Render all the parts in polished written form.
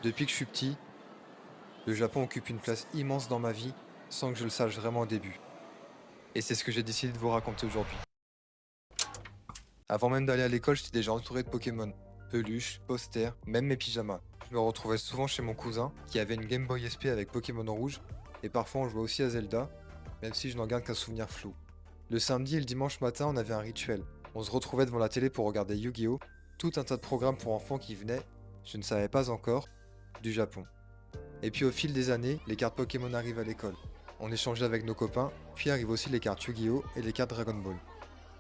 Depuis que je suis petit, le Japon occupe une place immense dans ma vie sans que je le sache vraiment au début. Et c'est ce que j'ai décidé de vous raconter aujourd'hui. Avant même d'aller à l'école, j'étais déjà entouré de Pokémon. Peluches, posters, même mes pyjamas. Je me retrouvais souvent chez mon cousin qui avait une Game Boy SP avec Pokémon rouge, et parfois on jouait aussi à Zelda, même si je n'en garde qu'un souvenir flou. Le samedi et le dimanche matin, on avait un rituel. On se retrouvait devant la télé pour regarder Yu-Gi-Oh! Tout un tas de programmes pour enfants qui venaient, je ne savais pas encore, du Japon. Et puis au fil des années, les cartes Pokémon arrivent à l'école. On échangeait avec nos copains, puis arrivent aussi les cartes Yu-Gi-Oh! Et les cartes Dragon Ball.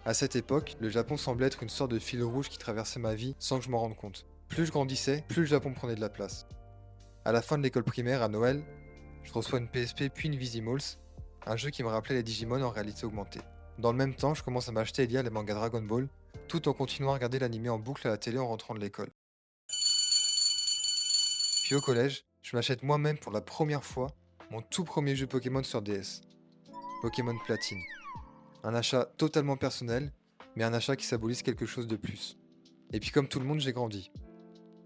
À cette époque, le Japon semblait être une sorte de fil rouge qui traversait ma vie sans que je m'en rende compte. Plus je grandissais, plus le Japon prenait de la place. À la fin de l'école primaire, à Noël, je reçois une PSP puis une Vizimals, un jeu qui me rappelait les Digimon en réalité augmentée. Dans le même temps, je commence à m'acheter et lire les mangas Dragon Ball, tout en continuant à regarder l'anime en boucle à la télé en rentrant de l'école. Puis au collège, je m'achète moi-même pour la première fois mon tout premier jeu Pokémon sur DS, Pokémon Platine. Un achat totalement personnel, mais un achat qui symbolise quelque chose de plus. Et puis comme tout le monde, j'ai grandi.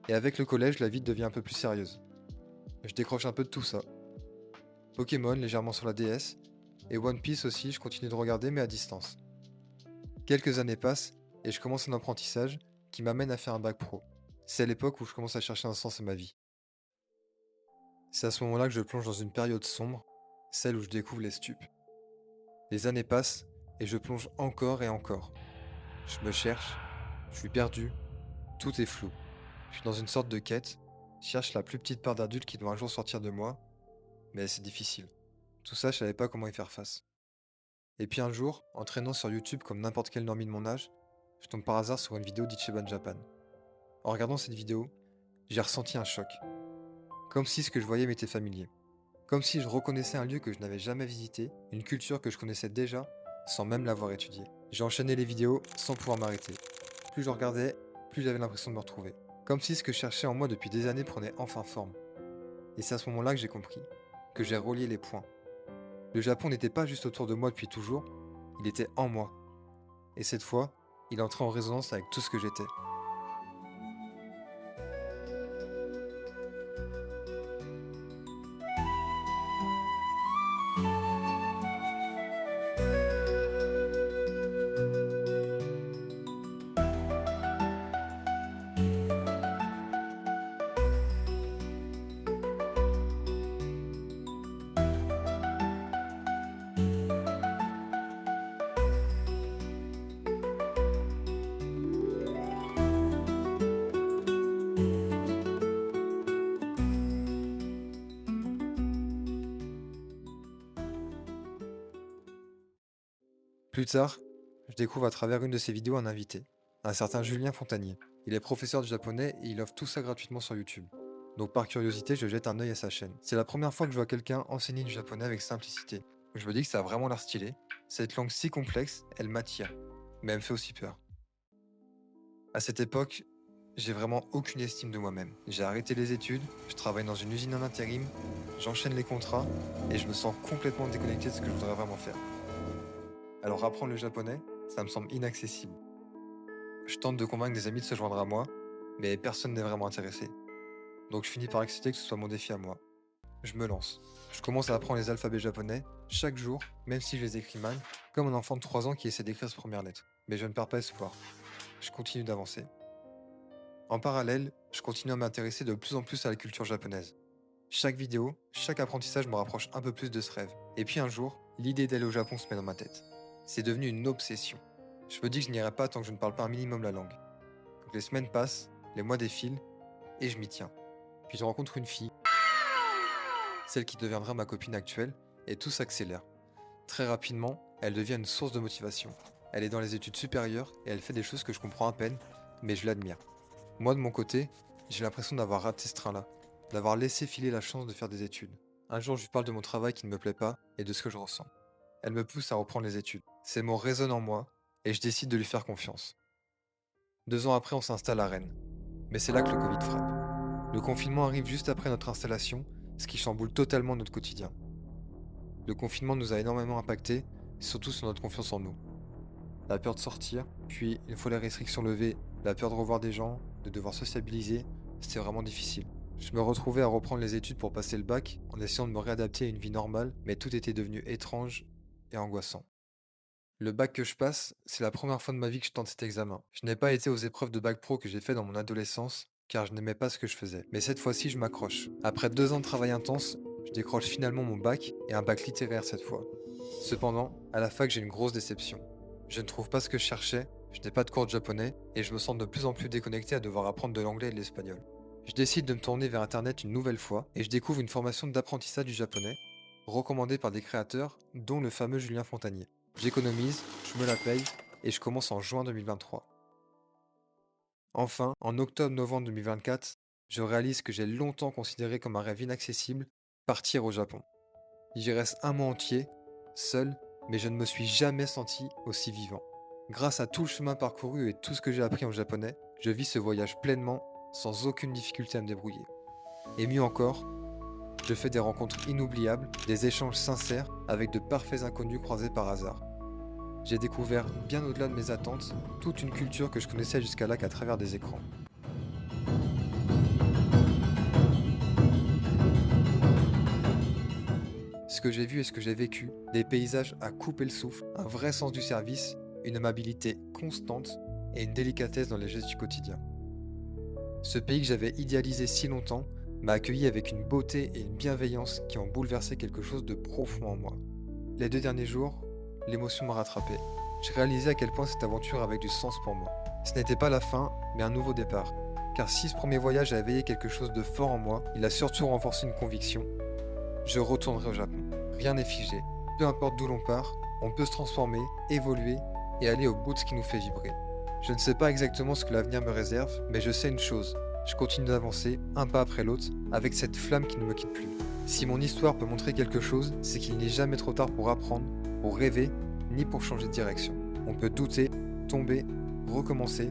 Et avec le collège, la vie devient un peu plus sérieuse. Je décroche un peu de tout ça. Pokémon légèrement sur la DS, et One Piece aussi, je continue de regarder mais à distance. Quelques années passent, et je commence un apprentissage qui m'amène à faire un bac pro. C'est à l'époque où je commence à chercher un sens à ma vie. C'est à ce moment-là que je plonge dans une période sombre, celle où je découvre les stupes. Les années passent, et je plonge encore et encore. Je me cherche, je suis perdu, tout est flou. Je suis dans une sorte de quête, je cherche la plus petite part d'adulte qui doit un jour sortir de moi, mais c'est difficile. Tout ça, je savais pas comment y faire face. Et puis un jour, en traînant sur YouTube comme n'importe quel normie de mon âge, je tombe par hasard sur une vidéo d'Ichiban Japan. En regardant cette vidéo, j'ai ressenti un choc. Comme si ce que je voyais m'était familier. Comme si je reconnaissais un lieu que je n'avais jamais visité, une culture que je connaissais déjà, sans même l'avoir étudiée. J'ai enchaîné les vidéos sans pouvoir m'arrêter. Plus je regardais, plus j'avais l'impression de me retrouver. Comme si ce que je cherchais en moi depuis des années prenait enfin forme. Et c'est à ce moment-là que j'ai compris, que j'ai relié les points. Le Japon n'était pas juste autour de moi depuis toujours, il était en moi. Et cette fois, il entrait en résonance avec tout ce que j'étais. Plus tard, je découvre à travers une de ses vidéos un invité, un certain Julien Fontanier. Il est professeur de japonais et il offre tout ça gratuitement sur YouTube. Donc par curiosité, je jette un œil à sa chaîne. C'est la première fois que je vois quelqu'un enseigner du japonais avec simplicité. Je me dis que ça a vraiment l'air stylé. Cette langue si complexe, elle m'attire, mais elle me fait aussi peur. À cette époque, j'ai vraiment aucune estime de moi-même. J'ai arrêté les études, je travaille dans une usine en intérim, j'enchaîne les contrats et je me sens complètement déconnecté de ce que je voudrais vraiment faire. Alors apprendre le japonais, ça me semble inaccessible. Je tente de convaincre des amis de se joindre à moi, mais personne n'est vraiment intéressé. Donc je finis par accepter que ce soit mon défi à moi. Je me lance. Je commence à apprendre les alphabets japonais, chaque jour, même si je les écris mal, comme un enfant de 3 ans qui essaie d'écrire ses premières lettres. Mais je ne perds pas espoir. Je continue d'avancer. En parallèle, je continue à m'intéresser de plus en plus à la culture japonaise. Chaque vidéo, chaque apprentissage me rapproche un peu plus de ce rêve. Et puis un jour, l'idée d'aller au Japon se met dans ma tête. C'est devenu une obsession. Je me dis que je n'irai pas tant que je ne parle pas un minimum la langue. Donc les semaines passent, les mois défilent, et je m'y tiens. Puis je rencontre une fille, celle qui deviendra ma copine actuelle, et tout s'accélère. Très rapidement, elle devient une source de motivation. Elle est dans les études supérieures et elle fait des choses que je comprends à peine, mais je l'admire. Moi de mon côté, j'ai l'impression d'avoir raté ce train-là, d'avoir laissé filer la chance de faire des études. Un jour, je lui parle de mon travail qui ne me plaît pas et de ce que je ressens. Elle me pousse à reprendre les études. Ces mots résonnent en moi et je décide de lui faire confiance. 2 ans après, on s'installe à Rennes. Mais c'est là que le Covid frappe. Le confinement arrive juste après notre installation, ce qui chamboule totalement notre quotidien. Le confinement nous a énormément impacté, surtout sur notre confiance en nous. La peur de sortir, puis une fois les restrictions levées, la peur de revoir des gens, de devoir sociabiliser, c'était vraiment difficile. Je me retrouvais à reprendre les études pour passer le bac, en essayant de me réadapter à une vie normale, mais tout était devenu étrange et angoissant. Le bac que je passe, c'est la première fois de ma vie que je tente cet examen. Je n'ai pas été aux épreuves de bac pro que j'ai fait dans mon adolescence, car je n'aimais pas ce que je faisais. Mais cette fois-ci, je m'accroche. Après 2 ans de travail intense, je décroche finalement mon bac, et un bac littéraire cette fois. Cependant, à la fac, j'ai une grosse déception. Je ne trouve pas ce que je cherchais, je n'ai pas de cours de japonais, et je me sens de plus en plus déconnecté à devoir apprendre de l'anglais et de l'espagnol. Je décide de me tourner vers Internet une nouvelle fois, et je découvre une formation d'apprentissage du japonais, recommandée par des créateurs, dont le fameux Julien Fontanier. J'économise, je me la paye, et je commence en juin 2023. Enfin, en octobre-novembre 2024, je réalise que j'ai longtemps considéré comme un rêve inaccessible, partir au Japon. J'y reste un mois entier, seul, mais je ne me suis jamais senti aussi vivant. Grâce à tout le chemin parcouru et tout ce que j'ai appris en japonais, je vis ce voyage pleinement, sans aucune difficulté à me débrouiller. Et mieux encore, je fais des rencontres inoubliables, des échanges sincères avec de parfaits inconnus croisés par hasard. J'ai découvert, bien au-delà de mes attentes, toute une culture que je connaissais jusqu'à là qu'à travers des écrans. Ce que j'ai vu et ce que j'ai vécu, des paysages à couper le souffle, un vrai sens du service, une amabilité constante et une délicatesse dans les gestes du quotidien. Ce pays que j'avais idéalisé si longtemps m'a accueilli avec une beauté et une bienveillance qui ont bouleversé quelque chose de profond en moi. Les 2 derniers jours, l'émotion m'a rattrapé. J'ai réalisé à quel point cette aventure avait du sens pour moi. Ce n'était pas la fin, mais un nouveau départ. Car si ce premier voyage a éveillé quelque chose de fort en moi, il a surtout renforcé une conviction. Je retournerai au Japon. Rien n'est figé. Peu importe d'où l'on part, on peut se transformer, évoluer et aller au bout de ce qui nous fait vibrer. Je ne sais pas exactement ce que l'avenir me réserve, mais je sais une chose. Je continue d'avancer, un pas après l'autre, avec cette flamme qui ne me quitte plus. Si mon histoire peut montrer quelque chose, c'est qu'il n'est jamais trop tard pour apprendre, pour rêver, ni pour changer de direction. On peut douter, tomber, recommencer,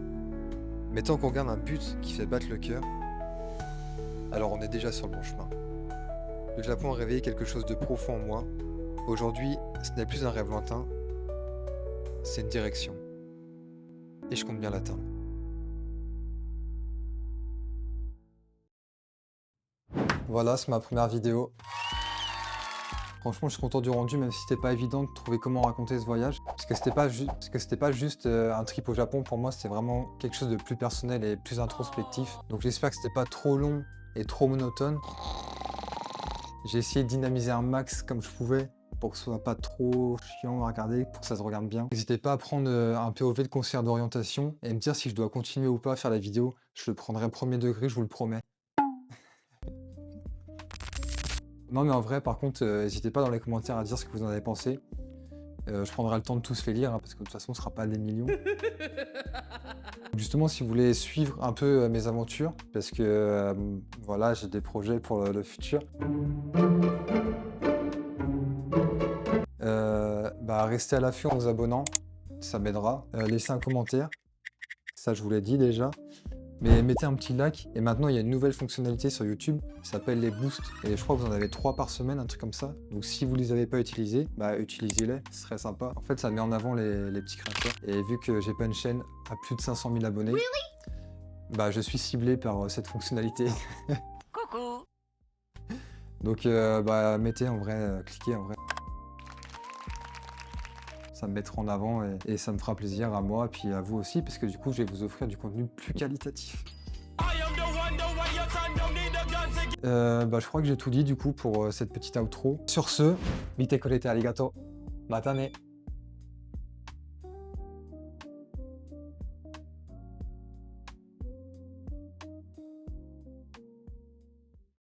mais tant qu'on garde un but qui fait battre le cœur, alors on est déjà sur le bon chemin. Le Japon a réveillé quelque chose de profond en moi. Aujourd'hui, ce n'est plus un rêve lointain, c'est une direction. Et je compte bien l'atteindre. Voilà, c'est ma première vidéo. Franchement, je suis content du rendu, même si c'était pas évident de trouver comment raconter ce voyage. Parce que c'était pas juste un trip au Japon. Pour moi, c'était vraiment quelque chose de plus personnel et plus introspectif. Donc j'espère que c'était pas trop long et trop monotone. J'ai essayé de dynamiser un max comme je pouvais pour que ce soit pas trop chiant à regarder, pour que ça se regarde bien. N'hésitez pas à prendre un POV de conseiller d'orientation et me dire si je dois continuer ou pas à faire la vidéo. Je le prendrai premier degré, je vous le promets. Non mais en vrai, par contre, n'hésitez pas dans les commentaires à dire ce que vous en avez pensé. Je prendrai le temps de tous les lire, hein, parce que de toute façon, ce sera pas des millions. Justement, si vous voulez suivre un peu mes aventures, parce que voilà, j'ai des projets pour le futur. Restez à l'affût en vous abonnant, ça m'aidera. Laissez un commentaire, ça je vous l'ai dit déjà. Mais mettez un petit like. Et maintenant, il y a une nouvelle fonctionnalité sur YouTube, ça s'appelle les boosts. Et je crois que vous en avez 3 par semaine, un truc comme ça. Donc si vous les avez pas utilisés, utilisez-les, ce serait sympa. En fait, ça met en avant les petits créateurs. Et vu que j'ai pas une chaîne à plus de 500 000 abonnés, je suis ciblé par cette fonctionnalité. Coucou. Donc mettez en vrai, cliquez en vrai. Ça me mettra en avant et ça me fera plaisir à moi, puis à vous aussi, parce que du coup, je vais vous offrir du contenu plus qualitatif. Je crois que j'ai tout dit du coup pour cette petite outro. Sur ce, mite korete arigato. Matane.